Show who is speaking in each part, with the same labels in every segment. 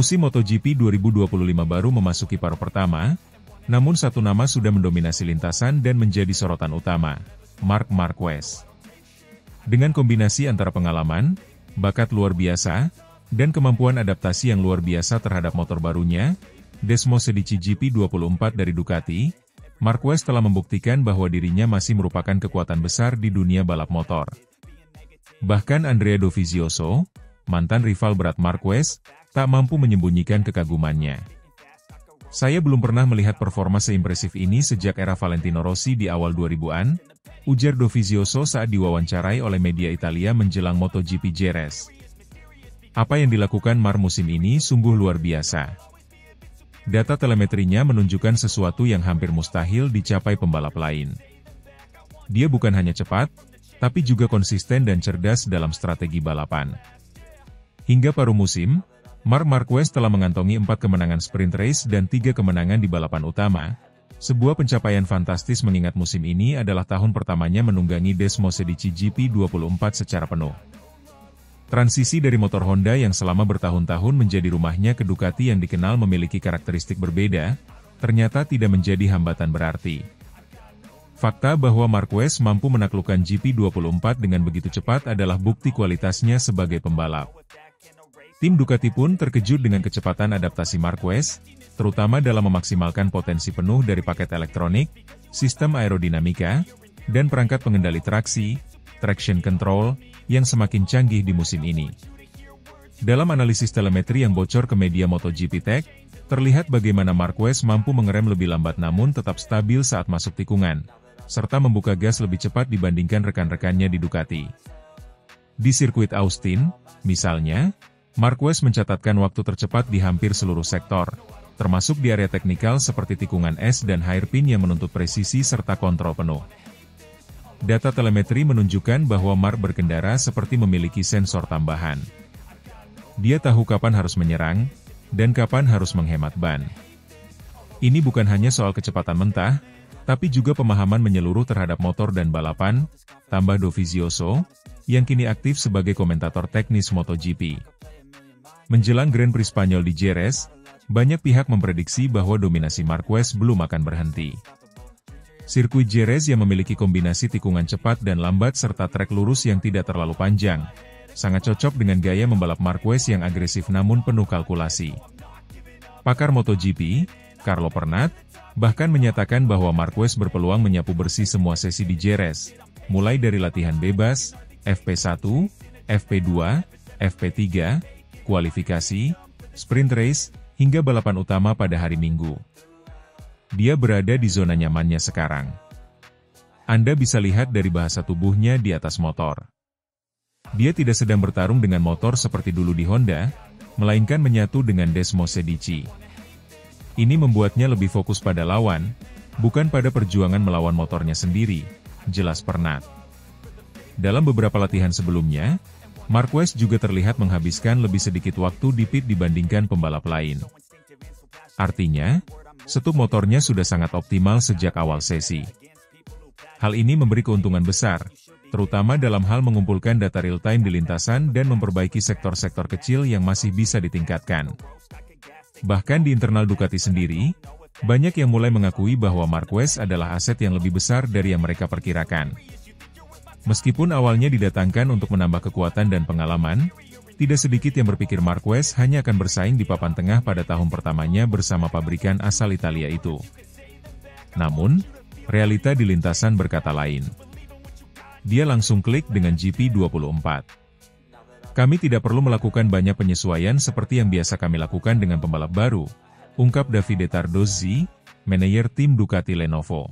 Speaker 1: Musim MotoGP 2025 baru memasuki paruh pertama, namun satu nama sudah mendominasi lintasan dan menjadi sorotan utama, Marc Marquez. Dengan kombinasi antara pengalaman, bakat luar biasa, dan kemampuan adaptasi yang luar biasa terhadap motor barunya, Desmosedici GP24 dari Ducati, Marquez telah membuktikan bahwa dirinya masih merupakan kekuatan besar di dunia balap motor. Bahkan Andrea Dovizioso, mantan rival berat Marquez, tak mampu menyembunyikan kekagumannya. Saya belum pernah melihat performa seimpresif ini sejak era Valentino Rossi di awal 2000-an, ujar Dovizioso saat diwawancarai oleh media Italia menjelang MotoGP Jerez. Apa yang dilakukan Marc musim ini sungguh luar biasa. Data telemetrinya menunjukkan sesuatu yang hampir mustahil dicapai pembalap lain. Dia bukan hanya cepat, tapi juga konsisten dan cerdas dalam strategi balapan. Hingga paruh musim, Marc Marquez telah mengantongi 4 kemenangan sprint race dan 3 kemenangan di balapan utama, sebuah pencapaian fantastis mengingat musim ini adalah tahun pertamanya menunggangi Desmosedici GP24 secara penuh. Transisi dari motor Honda yang selama bertahun-tahun menjadi rumahnya ke Ducati yang dikenal memiliki karakteristik berbeda, ternyata tidak menjadi hambatan berarti. Fakta bahwa Marquez mampu menaklukkan GP24 dengan begitu cepat adalah bukti kualitasnya sebagai pembalap. Tim Ducati pun terkejut dengan kecepatan adaptasi Marquez, terutama dalam memaksimalkan potensi penuh dari paket elektronik, sistem aerodinamika, dan perangkat pengendali traksi, traction control, yang semakin canggih di musim ini. Dalam analisis telemetri yang bocor ke media MotoGP Tech, terlihat bagaimana Marquez mampu mengerem lebih lambat namun tetap stabil saat masuk tikungan, serta membuka gas lebih cepat dibandingkan rekan-rekannya di Ducati. Di sirkuit Austin, misalnya, Marquez mencatatkan waktu tercepat di hampir seluruh sektor, termasuk di area teknikal seperti tikungan es dan hairpin yang menuntut presisi serta kontrol penuh. Data telemetri menunjukkan bahwa Marc berkendara seperti memiliki sensor tambahan. Dia tahu kapan harus menyerang, dan kapan harus menghemat ban. Ini bukan hanya soal kecepatan mentah, tapi juga pemahaman menyeluruh terhadap motor dan balapan, tambah Dovizioso, yang kini aktif sebagai komentator teknis MotoGP. Menjelang Grand Prix Spanyol di Jerez, banyak pihak memprediksi bahwa dominasi Marquez belum akan berhenti. Sirkuit Jerez yang memiliki kombinasi tikungan cepat dan lambat serta trek lurus yang tidak terlalu panjang, sangat cocok dengan gaya membalap Marquez yang agresif namun penuh kalkulasi. Pakar MotoGP, Carlo Pernat, bahkan menyatakan bahwa Marquez berpeluang menyapu bersih semua sesi di Jerez, mulai dari latihan bebas, FP1, FP2, FP3, kualifikasi, sprint race, hingga balapan utama pada hari Minggu. Dia berada di zona nyamannya sekarang. Anda bisa lihat dari bahasa tubuhnya di atas motor. Dia tidak sedang bertarung dengan motor seperti dulu di Honda, melainkan menyatu dengan Desmosedici. Ini membuatnya lebih fokus pada lawan, bukan pada perjuangan melawan motornya sendiri, jelas Pernat. Dalam beberapa latihan sebelumnya, Marquez juga terlihat menghabiskan lebih sedikit waktu di pit dibandingkan pembalap lain. Artinya, setup motornya sudah sangat optimal sejak awal sesi. Hal ini memberi keuntungan besar, terutama dalam hal mengumpulkan data real-time di lintasan dan memperbaiki sektor-sektor kecil yang masih bisa ditingkatkan. Bahkan di internal Ducati sendiri, banyak yang mulai mengakui bahwa Marquez adalah aset yang lebih besar dari yang mereka perkirakan. Meskipun awalnya didatangkan untuk menambah kekuatan dan pengalaman, tidak sedikit yang berpikir Marquez hanya akan bersaing di papan tengah pada tahun pertamanya bersama pabrikan asal Italia itu. Namun, realita di lintasan berkata lain. Dia langsung klik dengan GP24. Kami tidak perlu melakukan banyak penyesuaian seperti yang biasa kami lakukan dengan pembalap baru, ungkap Davide Tardozzi, manajer tim Ducati Lenovo.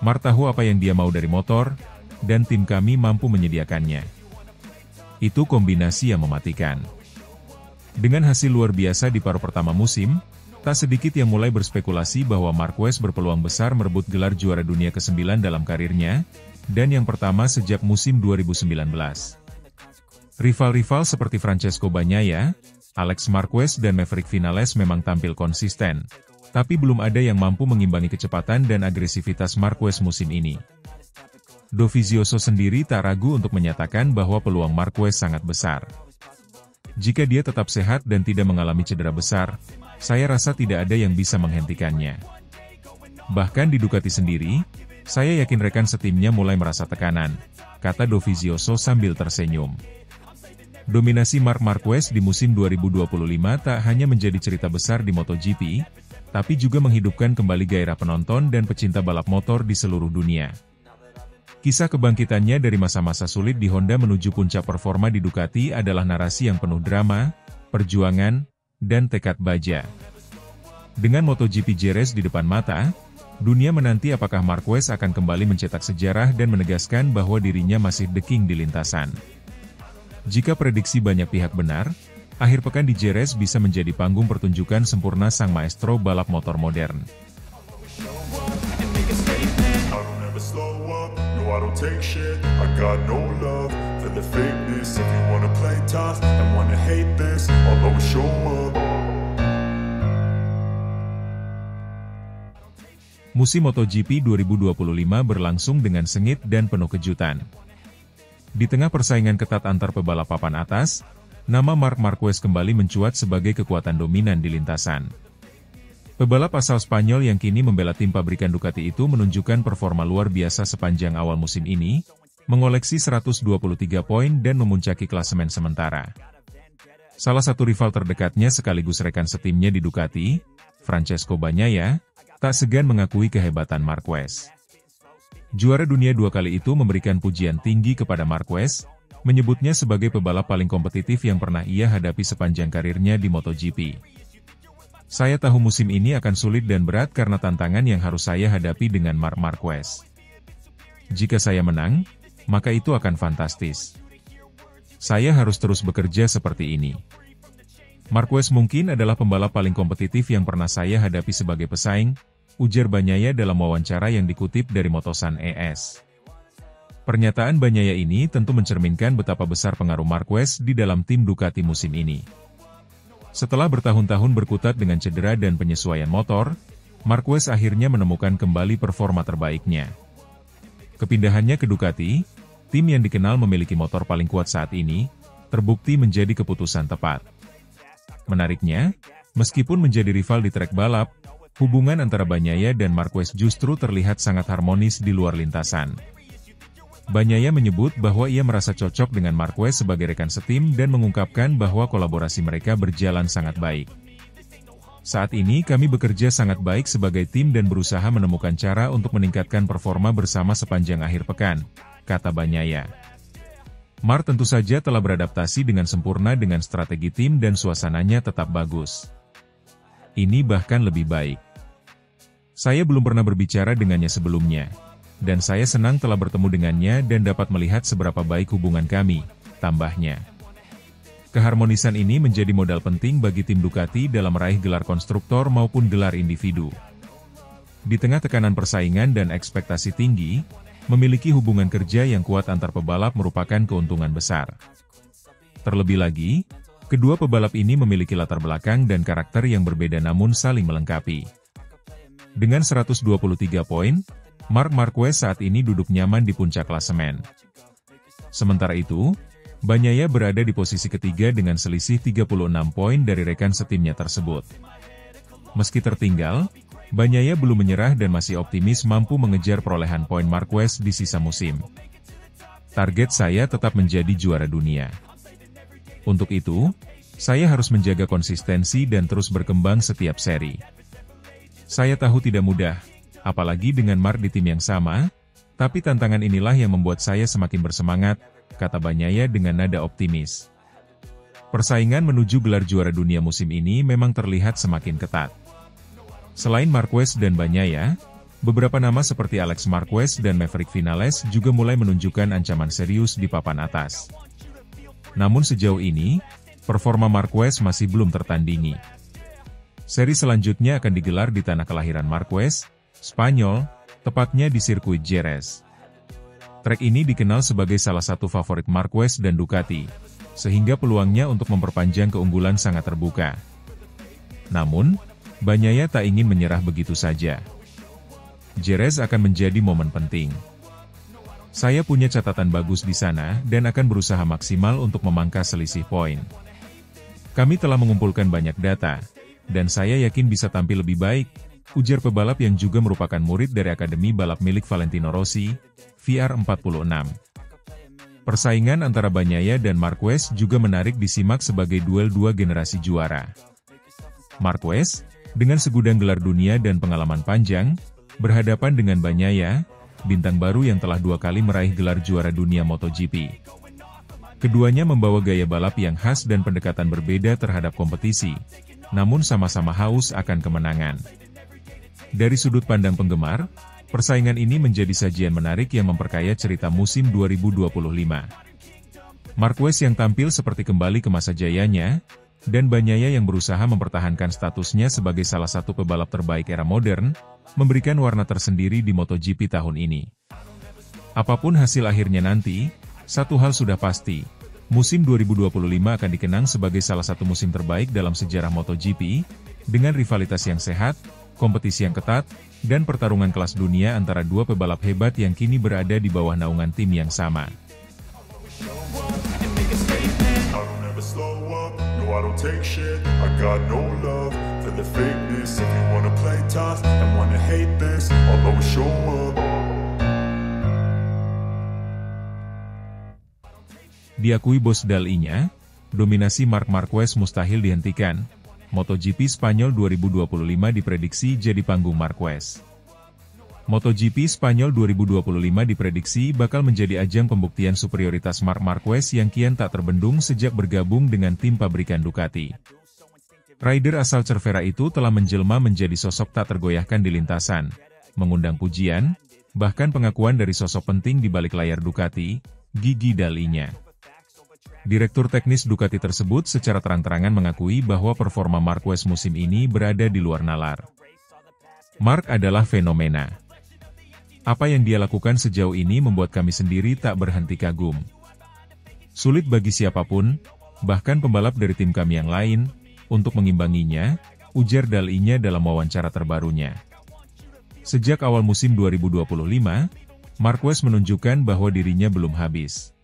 Speaker 1: Marc tahu apa yang dia mau dari motor, dan tim kami mampu menyediakannya. Itu kombinasi yang mematikan. Dengan hasil luar biasa di paruh pertama musim, tak sedikit yang mulai berspekulasi bahwa Marquez berpeluang besar merebut gelar juara dunia ke-9 dalam karirnya, dan yang pertama sejak musim 2019. Rival-rival seperti Francesco Bagnaia, Alex Marquez dan Maverick Vinales memang tampil konsisten, tapi belum ada yang mampu mengimbangi kecepatan dan agresivitas Marquez musim ini. Dovizioso sendiri tak ragu untuk menyatakan bahwa peluang Marquez sangat besar. Jika dia tetap sehat dan tidak mengalami cedera besar, saya rasa tidak ada yang bisa menghentikannya. Bahkan di Ducati sendiri, saya yakin rekan setimnya mulai merasa tekanan, kata Dovizioso sambil tersenyum. Dominasi Marc Marquez di musim 2025 tak hanya menjadi cerita besar di MotoGP, tapi juga menghidupkan kembali gairah penonton dan pecinta balap motor di seluruh dunia. Kisah kebangkitannya dari masa-masa sulit di Honda menuju puncak performa di Ducati adalah narasi yang penuh drama, perjuangan, dan tekad baja. Dengan MotoGP Jerez di depan mata, dunia menanti apakah Marquez akan kembali mencetak sejarah dan menegaskan bahwa dirinya masih the king di lintasan. Jika prediksi banyak pihak benar, akhir pekan di Jerez bisa menjadi panggung pertunjukan sempurna sang maestro balap motor modern.
Speaker 2: I don't take shit, I got no love for the fakeness. If you wanna play tough and wanna hate this, I'll always show up.
Speaker 1: Musim MotoGP 2025 berlangsung dengan sengit dan penuh kejutan. Di tengah persaingan ketat antar pebalap papan atas, nama Marc Marquez kembali mencuat sebagai kekuatan dominan di lintasan. Pebalap asal Spanyol yang kini membela tim pabrikan Ducati itu menunjukkan performa luar biasa sepanjang awal musim ini, mengoleksi 123 poin dan memuncaki klasemen sementara. Salah satu rival terdekatnya sekaligus rekan setimnya di Ducati, Francesco Bagnaia, tak segan mengakui kehebatan Marquez. Juara dunia 2 kali itu memberikan pujian tinggi kepada Marquez, menyebutnya sebagai pebalap paling kompetitif yang pernah ia hadapi sepanjang karirnya di MotoGP. Saya tahu musim ini akan sulit dan berat karena tantangan yang harus saya hadapi dengan Marc Marquez. Jika saya menang, maka itu akan fantastis. Saya harus terus bekerja seperti ini. Marquez mungkin adalah pembalap paling kompetitif yang pernah saya hadapi sebagai pesaing, ujar Bagnaia dalam wawancara yang dikutip dari Motosan ES. Pernyataan Bagnaia ini tentu mencerminkan betapa besar pengaruh Marquez di dalam tim Ducati musim ini. Setelah bertahun-tahun berkutat dengan cedera dan penyesuaian motor, Marquez akhirnya menemukan kembali performa terbaiknya. Kepindahannya ke Ducati, tim yang dikenal memiliki motor paling kuat saat ini, terbukti menjadi keputusan tepat. Menariknya, meskipun menjadi rival di trek balap, hubungan antara Bagnaia dan Marquez justru terlihat sangat harmonis di luar lintasan. Bagnaia menyebut bahwa ia merasa cocok dengan Marquez sebagai rekan setim dan mengungkapkan bahwa kolaborasi mereka berjalan sangat baik. Saat ini kami bekerja sangat baik sebagai tim dan berusaha menemukan cara untuk meningkatkan performa bersama sepanjang akhir pekan, kata Bagnaia. Marc tentu saja telah beradaptasi dengan sempurna dengan strategi tim dan suasananya tetap bagus. Ini bahkan lebih baik. Saya belum pernah berbicara dengannya sebelumnya. Dan saya senang telah bertemu dengannya dan dapat melihat seberapa baik hubungan kami, tambahnya. Keharmonisan ini menjadi modal penting bagi tim Ducati dalam meraih gelar konstruktor maupun gelar individu. Di tengah tekanan persaingan dan ekspektasi tinggi, memiliki hubungan kerja yang kuat antar pebalap merupakan keuntungan besar. Terlebih lagi, kedua pebalap ini memiliki latar belakang dan karakter yang berbeda namun saling melengkapi. Dengan 123 poin, Marc Marquez saat ini duduk nyaman di puncak klasemen. Sementara itu, Bagnaia berada di posisi ketiga dengan selisih 36 poin dari rekan setimnya tersebut. Meski tertinggal, Bagnaia belum menyerah dan masih optimis mampu mengejar perolehan poin Marquez di sisa musim. Target saya tetap menjadi juara dunia. Untuk itu, saya harus menjaga konsistensi dan terus berkembang setiap seri. Saya tahu tidak mudah, apalagi dengan Marc di tim yang sama, tapi tantangan inilah yang membuat saya semakin bersemangat, kata Bagnaia dengan nada optimis. Persaingan menuju gelar juara dunia musim ini memang terlihat semakin ketat. Selain Marquez dan Bagnaia, beberapa nama seperti Alex Marquez dan Maverick Vinales juga mulai menunjukkan ancaman serius di papan atas. Namun sejauh ini, performa Marquez masih belum tertandingi. Seri selanjutnya akan digelar di tanah kelahiran Marquez, Spanyol, tepatnya di sirkuit Jerez. Trek ini dikenal sebagai salah satu favorit Marquez dan Ducati, sehingga peluangnya untuk memperpanjang keunggulan sangat terbuka. Namun, Bagnaia tak ingin menyerah begitu saja. Jerez akan menjadi momen penting. Saya punya catatan bagus di sana dan akan berusaha maksimal untuk memangkas selisih poin. Kami telah mengumpulkan banyak data, dan saya yakin bisa tampil lebih baik, ujar pebalap yang juga merupakan murid dari akademi balap milik Valentino Rossi, VR46. Persaingan antara Bagnaia dan Marquez juga menarik disimak sebagai duel dua generasi juara. Marquez, dengan segudang gelar dunia dan pengalaman panjang, berhadapan dengan Bagnaia, bintang baru yang telah 2 kali meraih gelar juara dunia MotoGP. Keduanya membawa gaya balap yang khas dan pendekatan berbeda terhadap kompetisi, namun sama-sama haus akan kemenangan. Dari sudut pandang penggemar, persaingan ini menjadi sajian menarik yang memperkaya cerita musim 2025. Marquez yang tampil seperti kembali ke masa jayanya, dan Bagnaia yang berusaha mempertahankan statusnya sebagai salah satu pebalap terbaik era modern, memberikan warna tersendiri di MotoGP tahun ini. Apapun hasil akhirnya nanti, satu hal sudah pasti, musim 2025 akan dikenang sebagai salah satu musim terbaik dalam sejarah MotoGP, dengan rivalitas yang sehat, kompetisi yang ketat, dan pertarungan kelas dunia antara dua pebalap hebat yang kini berada di bawah naungan tim yang sama. Diakui bos Dal-I-nya, dominasi Marc Marquez mustahil dihentikan. MotoGP Spanyol 2025 diprediksi jadi panggung Marquez. MotoGP Spanyol 2025 diprediksi bakal menjadi ajang pembuktian superioritas Marc Marquez yang kian tak terbendung sejak bergabung dengan tim pabrikan Ducati. Rider asal Cervera itu telah menjelma menjadi sosok tak tergoyahkan di lintasan, mengundang pujian, bahkan pengakuan dari sosok penting di balik layar Ducati, Gigi Dal-I-nya. Direktur teknis Ducati tersebut secara terang-terangan mengakui bahwa performa Marquez musim ini berada di luar nalar. Marc adalah fenomena. Apa yang dia lakukan sejauh ini membuat kami sendiri tak berhenti kagum. Sulit bagi siapapun, bahkan pembalap dari tim kami yang lain, untuk mengimbanginya, ujar Dal-I-nya dalam wawancara terbarunya. Sejak awal musim 2025, Marquez menunjukkan bahwa dirinya belum habis.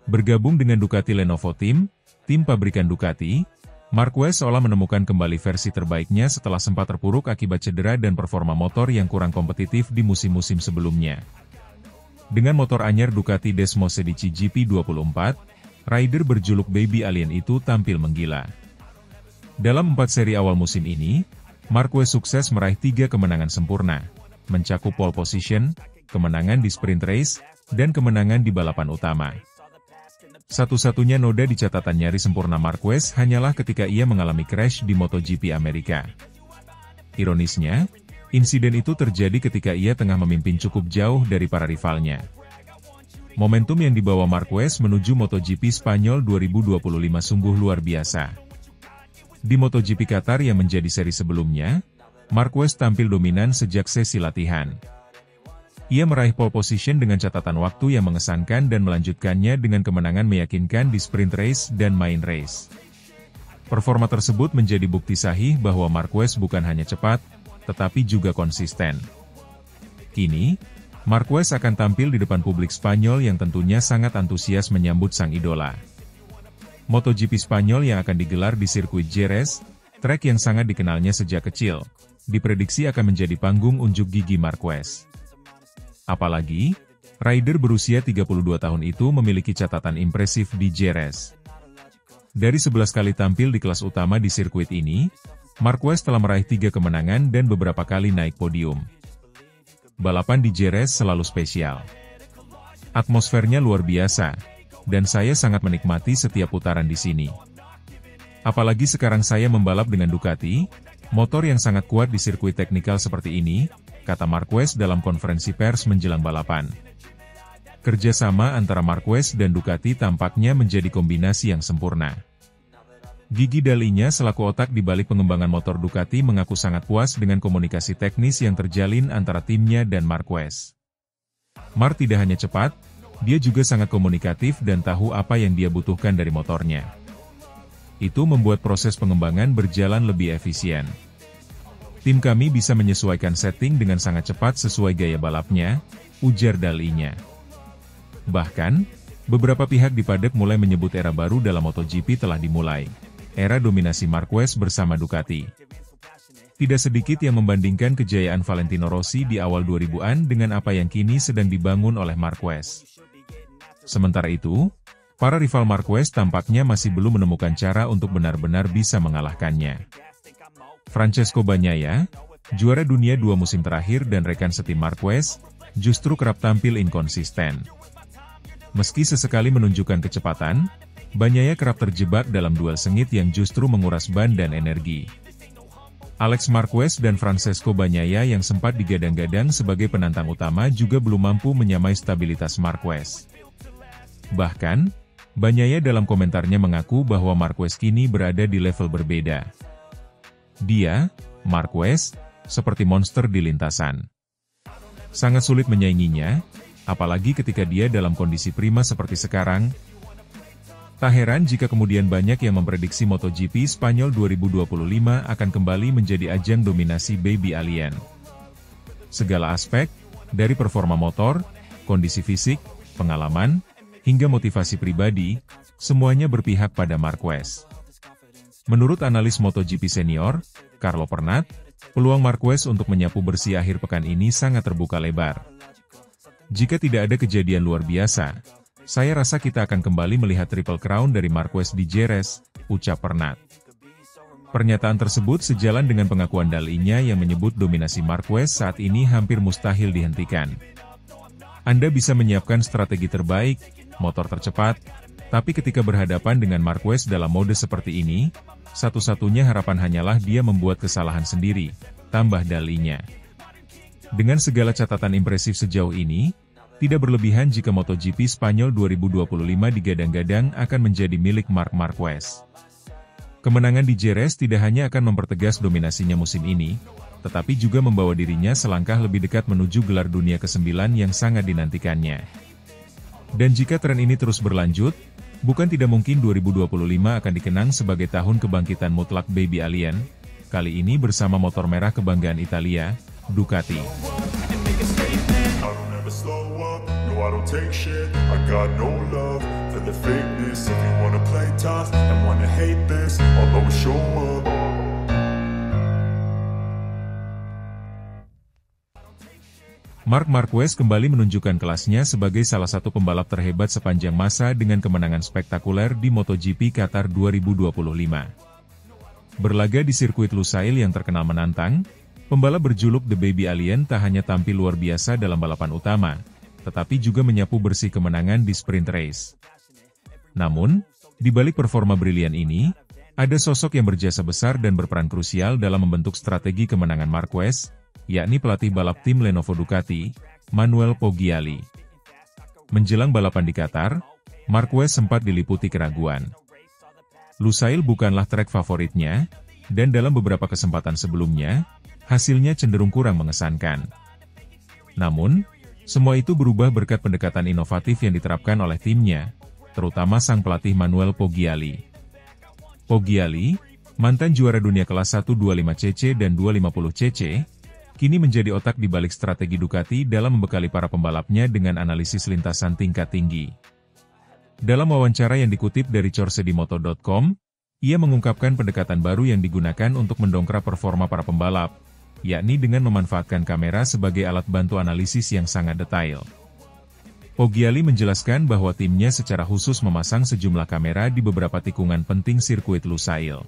Speaker 1: Bergabung dengan Ducati Lenovo Team, tim pabrikan Ducati, Marquez seolah menemukan kembali versi terbaiknya setelah sempat terpuruk akibat cedera dan performa motor yang kurang kompetitif di musim-musim sebelumnya. Dengan motor anyar Ducati Desmo Sedici GP24, rider berjuluk Baby Alien itu tampil menggila. Dalam 4 seri awal musim ini, Marquez sukses meraih 3 kemenangan sempurna, mencakup pole position, kemenangan di sprint race, dan kemenangan di balapan utama. Satu-satunya noda di catatan nyaris sempurna Marquez hanyalah ketika ia mengalami crash di MotoGP Amerika. Ironisnya, insiden itu terjadi ketika ia tengah memimpin cukup jauh dari para rivalnya. Momentum yang dibawa Marquez menuju MotoGP Spanyol 2025 sungguh luar biasa. Di MotoGP Qatar yang menjadi seri sebelumnya, Marquez tampil dominan sejak sesi latihan. Ia meraih pole position dengan catatan waktu yang mengesankan dan melanjutkannya dengan kemenangan meyakinkan di sprint race dan main race. Performa tersebut menjadi bukti sahih bahwa Marquez bukan hanya cepat, tetapi juga konsisten. Kini, Marquez akan tampil di depan publik Spanyol yang tentunya sangat antusias menyambut sang idola. MotoGP Spanyol yang akan digelar di sirkuit Jerez, trek yang sangat dikenalnya sejak kecil, diprediksi akan menjadi panggung unjuk gigi Marquez. Apalagi, rider berusia 32 tahun itu memiliki catatan impresif di Jerez. Dari 11 kali tampil di kelas utama di sirkuit ini, Marquez telah meraih 3 kemenangan dan beberapa kali naik podium. Balapan di Jerez selalu spesial. Atmosfernya luar biasa, dan saya sangat menikmati setiap putaran di sini. Apalagi sekarang saya membalap dengan Ducati, motor yang sangat kuat di sirkuit teknikal seperti ini, kata Marquez dalam konferensi pers menjelang balapan. Kerjasama antara Marquez dan Ducati tampaknya menjadi kombinasi yang sempurna. Gigi Dal-I-nya selaku otak di balik pengembangan motor Ducati mengaku sangat puas dengan komunikasi teknis yang terjalin antara timnya dan Marquez. Marc tidak hanya cepat, dia juga sangat komunikatif dan tahu apa yang dia butuhkan dari motornya. Itu membuat proses pengembangan berjalan lebih efisien. Tim kami bisa menyesuaikan setting dengan sangat cepat sesuai gaya balapnya, ujar Dal-I-nya. Bahkan, beberapa pihak di paddock mulai menyebut era baru dalam MotoGP telah dimulai. era dominasi Marquez bersama Ducati. Tidak sedikit yang membandingkan kejayaan Valentino Rossi di awal 2000-an dengan apa yang kini sedang dibangun oleh Marquez. Sementara itu, para rival Marquez tampaknya masih belum menemukan cara untuk benar-benar bisa mengalahkannya. Francesco Bagnaia, juara dunia 2 musim terakhir dan rekan setim Marquez, justru kerap tampil inkonsisten. Meski sesekali menunjukkan kecepatan, Bagnaia kerap terjebak dalam duel sengit yang justru menguras ban dan energi. Alex Marquez dan Francesco Bagnaia yang sempat digadang-gadang sebagai penantang utama juga belum mampu menyamai stabilitas Marquez. Bahkan, Bagnaia dalam komentarnya mengaku bahwa Marquez kini berada di level berbeda. Dia, Marquez, seperti monster di lintasan. Sangat sulit menyainginya, apalagi ketika dia dalam kondisi prima seperti sekarang. Tak heran jika kemudian banyak yang memprediksi MotoGP Spanyol 2025 akan kembali menjadi ajang dominasi Baby Alien. Segala aspek, dari performa motor, kondisi fisik, pengalaman, hingga motivasi pribadi, semuanya berpihak pada Marquez. Menurut analis MotoGP senior, Carlo Pernat, peluang Marquez untuk menyapu bersih akhir pekan ini sangat terbuka lebar. Jika tidak ada kejadian luar biasa, saya rasa kita akan kembali melihat Triple Crown dari Marquez di Jerez, ucap Pernat. Pernyataan tersebut sejalan dengan pengakuan dalinya yang menyebut dominasi Marquez saat ini hampir mustahil dihentikan. Anda bisa menyiapkan strategi terbaik, motor tercepat, tapi ketika berhadapan dengan Marquez dalam mode seperti ini, satu-satunya harapan hanyalah dia membuat kesalahan sendiri, tambah dalinya. Dengan segala catatan impresif sejauh ini, tidak berlebihan jika MotoGP Spanyol 2025 digadang-gadang akan menjadi milik Marc Marquez. Kemenangan di Jerez tidak hanya akan mempertegas dominasinya musim ini, tetapi juga membawa dirinya selangkah lebih dekat menuju gelar dunia ke-9 yang sangat dinantikannya. Dan jika tren ini terus berlanjut, bukan tidak mungkin 2025 akan dikenang sebagai tahun kebangkitan mutlak Baby Alien, kali ini bersama motor merah kebanggaan Italia, Ducati.
Speaker 2: I don't take shit, I got no love for the fakeness. If you wanna play tough and wanna hate this, I'll always show up.
Speaker 1: Marc Marquez kembali menunjukkan kelasnya sebagai salah satu pembalap terhebat sepanjang masa dengan kemenangan spektakuler di MotoGP Qatar 2025. Berlaga di sirkuit Lusail yang terkenal menantang, pembalap berjuluk The Baby Alien tak hanya tampil luar biasa dalam balapan utama, tetapi juga menyapu bersih kemenangan di sprint race. Namun, di balik performa brilian ini, ada sosok yang berjasa besar dan berperan krusial dalam membentuk strategi kemenangan Marquez, yakni pelatih balap tim Lenovo Ducati, Manuel Poggiali. Menjelang balapan di Qatar, Marquez sempat diliputi keraguan. Lusail bukanlah trek favoritnya, dan dalam beberapa kesempatan sebelumnya, hasilnya cenderung kurang mengesankan. Namun, semua itu berubah berkat pendekatan inovatif yang diterapkan oleh timnya, terutama sang pelatih Manuel Poggiali. Poggiali, mantan juara dunia kelas 125cc dan 250cc, kini menjadi otak di balik strategi Ducati dalam membekali para pembalapnya dengan analisis lintasan tingkat tinggi. Dalam wawancara yang dikutip dari corsedimoto.com, ia mengungkapkan pendekatan baru yang digunakan untuk mendongkrak performa para pembalap, yakni dengan memanfaatkan kamera sebagai alat bantu analisis yang sangat detail. Poggiali menjelaskan bahwa timnya secara khusus memasang sejumlah kamera di beberapa tikungan penting sirkuit Lusail.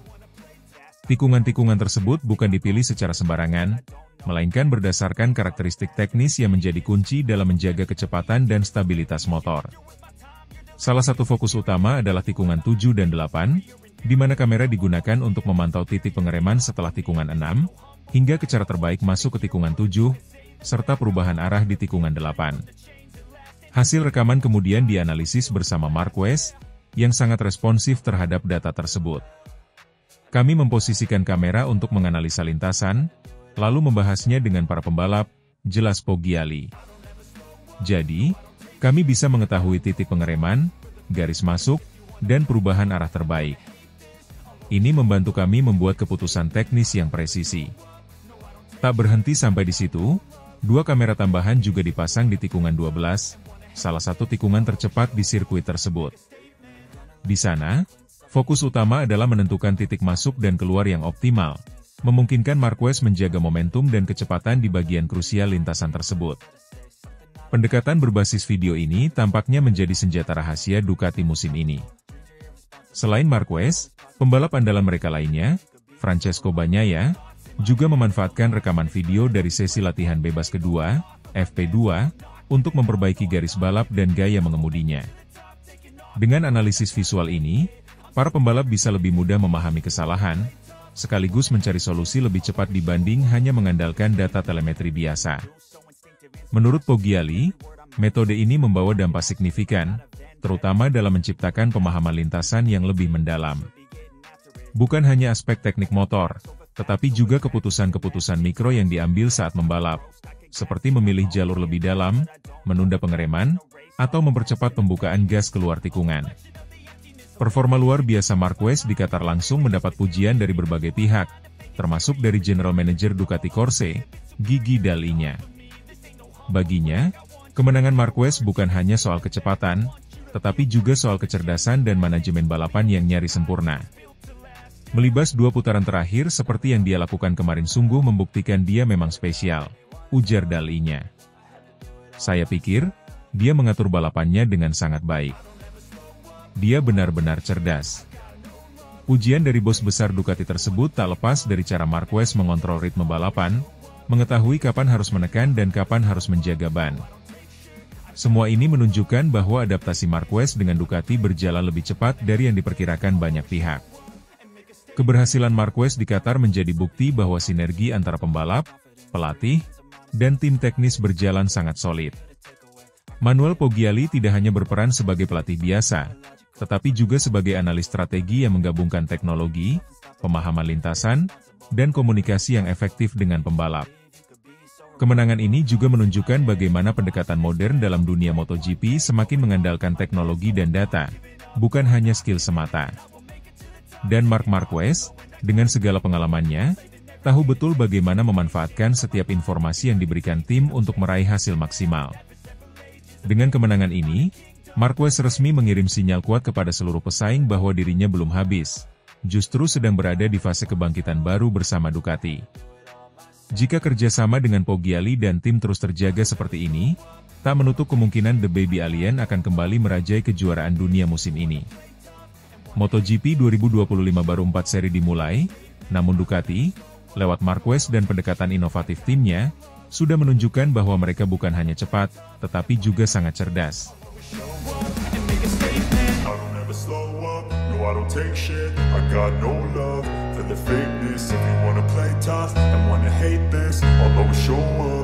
Speaker 1: Tikungan-tikungan tersebut bukan dipilih secara sembarangan, melainkan berdasarkan karakteristik teknis yang menjadi kunci dalam menjaga kecepatan dan stabilitas motor. Salah satu fokus utama adalah tikungan 7 dan 8, di mana kamera digunakan untuk memantau titik pengereman setelah tikungan 6, hingga ke cara terbaik masuk ke tikungan 7, serta perubahan arah di tikungan 8. Hasil rekaman kemudian dianalisis bersama Marquez, yang sangat responsif terhadap data tersebut. Kami memposisikan kamera untuk menganalisa lintasan, lalu membahasnya dengan para pembalap, jelas Poggiali. Jadi, kami bisa mengetahui titik pengereman, garis masuk, dan perubahan arah terbaik. Ini membantu kami membuat keputusan teknis yang presisi. Tak berhenti sampai di situ, 2 kamera tambahan juga dipasang di tikungan 12, salah satu tikungan tercepat di sirkuit tersebut. Di sana, Fokus utama adalah menentukan titik masuk dan keluar yang optimal, memungkinkan Marquez menjaga momentum dan kecepatan di bagian krusial lintasan tersebut. Pendekatan berbasis video ini tampaknya menjadi senjata rahasia Ducati musim ini. Selain Marquez, pembalap andalan mereka lainnya, Francesco Bagnaia, juga memanfaatkan rekaman video dari sesi latihan bebas kedua, FP2, untuk memperbaiki garis balap dan gaya mengemudinya. Dengan analisis visual ini, para pembalap bisa lebih mudah memahami kesalahan, sekaligus mencari solusi lebih cepat dibanding hanya mengandalkan data telemetri biasa. Menurut Poggiali, metode ini membawa dampak signifikan, terutama dalam menciptakan pemahaman lintasan yang lebih mendalam. Bukan hanya aspek teknik motor, tetapi juga keputusan-keputusan mikro yang diambil saat membalap, seperti memilih jalur lebih dalam, menunda pengereman, atau mempercepat pembukaan gas keluar tikungan. Performa luar biasa Marquez di Qatar langsung mendapat pujian dari berbagai pihak, termasuk dari General Manager Ducati Corse, Gigi Dall'Igna. Baginya, kemenangan Marquez bukan hanya soal kecepatan, tetapi juga soal kecerdasan dan manajemen balapan yang nyaris sempurna. Melibas 2 putaran terakhir seperti yang dia lakukan kemarin sungguh membuktikan dia memang spesial, ujar Dall'Igna. Saya pikir, dia mengatur balapannya dengan sangat baik. Dia benar-benar cerdas. Pujian dari bos besar Ducati tersebut tak lepas dari cara Marquez mengontrol ritme balapan, mengetahui kapan harus menekan dan kapan harus menjaga ban. Semua ini menunjukkan bahwa adaptasi Marquez dengan Ducati berjalan lebih cepat dari yang diperkirakan banyak pihak. Keberhasilan Marquez di Qatar menjadi bukti bahwa sinergi antara pembalap, pelatih, dan tim teknis berjalan sangat solid. Manuel Poggiali tidak hanya berperan sebagai pelatih biasa, tetapi juga sebagai analis strategi yang menggabungkan teknologi, pemahaman lintasan, dan komunikasi yang efektif dengan pembalap. Kemenangan ini juga menunjukkan bagaimana pendekatan modern dalam dunia MotoGP semakin mengandalkan teknologi dan data, bukan hanya skill semata. Dan Marc Marquez, dengan segala pengalamannya, tahu betul bagaimana memanfaatkan setiap informasi yang diberikan tim untuk meraih hasil maksimal. Dengan kemenangan ini, Marquez resmi mengirim sinyal kuat kepada seluruh pesaing bahwa dirinya belum habis, justru sedang berada di fase kebangkitan baru bersama Ducati. Jika kerjasama dengan Poggiali dan tim terus terjaga seperti ini, tak menutup kemungkinan The Baby Alien akan kembali merajai kejuaraan dunia musim ini. MotoGP 2025 baru 4 seri dimulai, namun Ducati, lewat Marquez dan pendekatan inovatif timnya, sudah menunjukkan bahwa mereka bukan hanya cepat, tetapi juga sangat cerdas.
Speaker 2: I don't take shit, I got no love for the fakeness. If you wanna play tough and wanna hate this, I'll always show up.